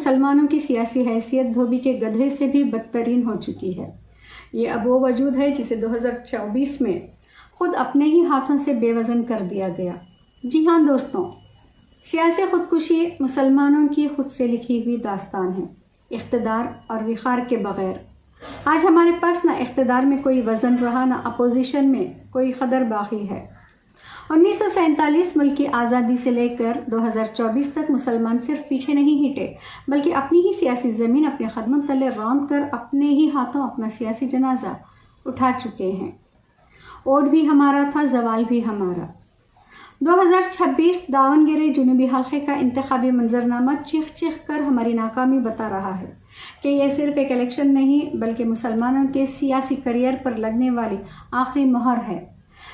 मुसलमानों की सियासी हैसियत धोबी के गधे से भी बदतरीन हो चुकी है। ये अब वो वजूद है जिसे 2024 में खुद अपने ही हाथों से बेवज़न कर दिया गया। जी हाँ दोस्तों, सियासी खुदकुशी मुसलमानों की खुद से लिखी हुई दास्तान है। इख्तिदार और विखार के बग़ैर आज हमारे पास ना इख्तिदार में कोई वज़न रहा, ना अपोजिशन में कोई कदर बाकी है। 1947 मुल्क की आज़ादी से लेकर 2024 तक मुसलमान सिर्फ पीछे नहीं हटे, बल्कि अपनी ही सियासी ज़मीन अपने कदमों तले रौंद कर अपने ही हाथों अपना सियासी जनाजा उठा चुके हैं। वोट भी हमारा था, जवाल भी हमारा। 2026 दावनगिरी जुनूबी हल्के का इंतखाबी मंजरनामा चीख चीख कर हमारी नाकामी बता रहा है कि यह सिर्फ एक इलेक्शन नहीं, बल्कि मुसलमानों के सियासी करियर पर लगने वाली आखिरी मोहर है।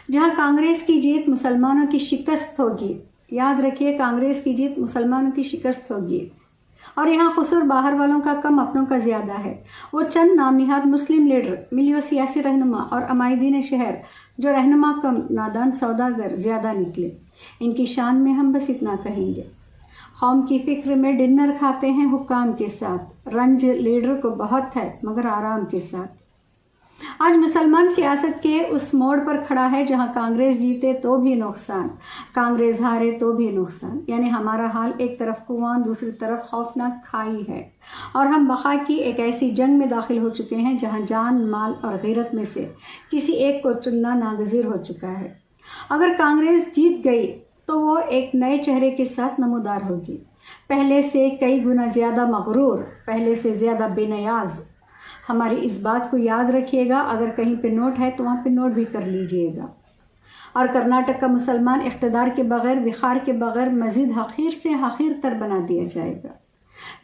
जहां कांग्रेस की जीत मुसलमानों की शिकस्त होगी, याद रखिए, कांग्रेस की जीत मुसलमानों की शिकस्त होगी। और यहाँ कसूर बाहर वालों का कम, अपनों का ज़्यादा है। वो चंद नामनिहाद मुस्लिम लीडर, मिलियो सियासी रहनुमा और अमायदीन शहर जो रहनुमा कम, नादान सौदागर ज़्यादा निकले। इनकी शान में हम बस इतना कहेंगे, कौम की फ़िक्र में डिनर खाते हैं हुक्काम के साथ, रंज लीडर को बहुत है मगर आराम के साथ। आज मुसलमान सियासत के उस मोड़ पर खड़ा है जहां कांग्रेस जीते तो भी नुकसान, कांग्रेस हारे तो भी नुकसान। यानी हमारा हाल एक तरफ कुआं, दूसरी तरफ खौफनाक खाई है। और हम बका की एक ऐसी जंग में दाखिल हो चुके हैं जहां जान, माल और गैरत में से किसी एक को चुनना नागज़ीर हो चुका है। अगर कांग्रेस जीत गई तो वो एक नए चेहरे के साथ नमूदार होगी, पहले से कई गुना ज़्यादा मगरूर, पहले से ज़्यादा बेनियाज। हमारी इस बात को याद रखिएगा, अगर कहीं पे नोट है तो वहाँ पे नोट भी कर लीजिएगा। और कर्नाटक का मुसलमान इख्तिदार के बग़ैर, विखार के बग़ैर मज़ीद हक़ीर से हक़ीर तर बना दिया जाएगा।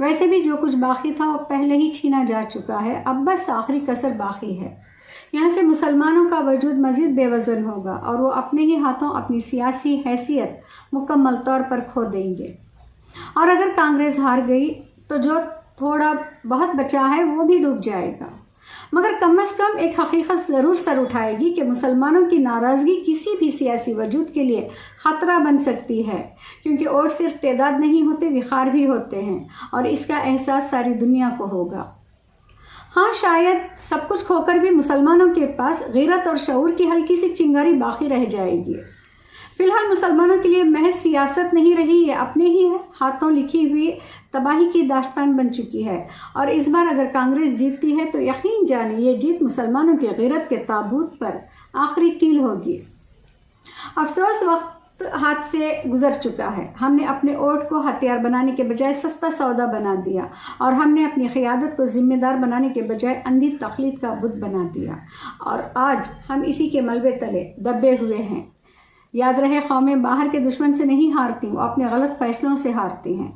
वैसे भी जो कुछ बाकी था वो पहले ही छीना जा चुका है, अब बस आखिरी कसर बाकी है। यहाँ से मुसलमानों का वजूद मज़ीद बेवज़न होगा और वो अपने ही हाथों अपनी सियासी हैसियत मुकम्मल तौर पर खो देंगे। और अगर कांग्रेस हार गई तो जो थोड़ा बहुत बचा है वो भी डूब जाएगा। मगर कम से कम एक हकीकत ज़रूर सर उठाएगी कि मुसलमानों की नाराज़गी किसी भी सियासी वजूद के लिए ख़तरा बन सकती है, क्योंकि वोट सिर्फ तादाद नहीं होते, विखार भी होते हैं, और इसका एहसास सारी दुनिया को होगा। हाँ, शायद सब कुछ खोकर भी मुसलमानों के पास गैरत और शऊर की हल्की सी चिंगारी बाकी रह जाएगी। फिलहाल मुसलमानों के लिए महज सियासत नहीं रही, ये अपने ही हाथों लिखी हुई तबाही की दास्तान बन चुकी है। और इस बार अगर कांग्रेस जीतती है तो यकीन जानिए ये जीत मुसलमानों के गैरत के ताबूत पर आखिरी कील होगी। अफसोस वक्त हाथ से गुजर चुका है। हमने अपने वोट को हथियार बनाने के बजाय सस्ता सौदा बना दिया, और हमने अपनी क़ियादत को जिम्मेदार बनाने के बजाय अंधी तक़लीद का बुत बना दिया। और आज हम इसी के मलबे तले दबे हुए हैं। याद रहे, कौमें बाहर के दुश्मन से नहीं हारती, वो अपने गलत फैसलों से हारती हैं।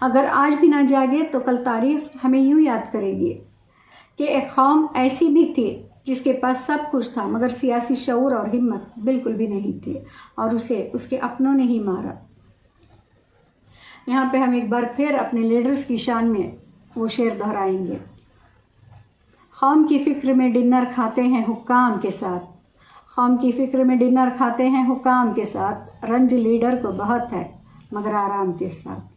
अगर आज भी ना जागे तो कल तारीख हमें यूँ याद करेगी कि एक कौम ऐसी भी थी जिसके पास सब कुछ था, मगर सियासी शऊर और हिम्मत बिल्कुल भी नहीं थी, और उसे उसके अपनों ने ही मारा। यहाँ पे हम एक बार फिर अपने लीडर्स की शान में वो शेर दोहराएंगे, कौम की फ़िक्र में डिनर खाते हैं हुक्काम के साथ, कौम की फ़िक्र में डिनर खाते हैं हुक्काम के साथ, रंज लीडर को बहुत है मगर आराम के साथ।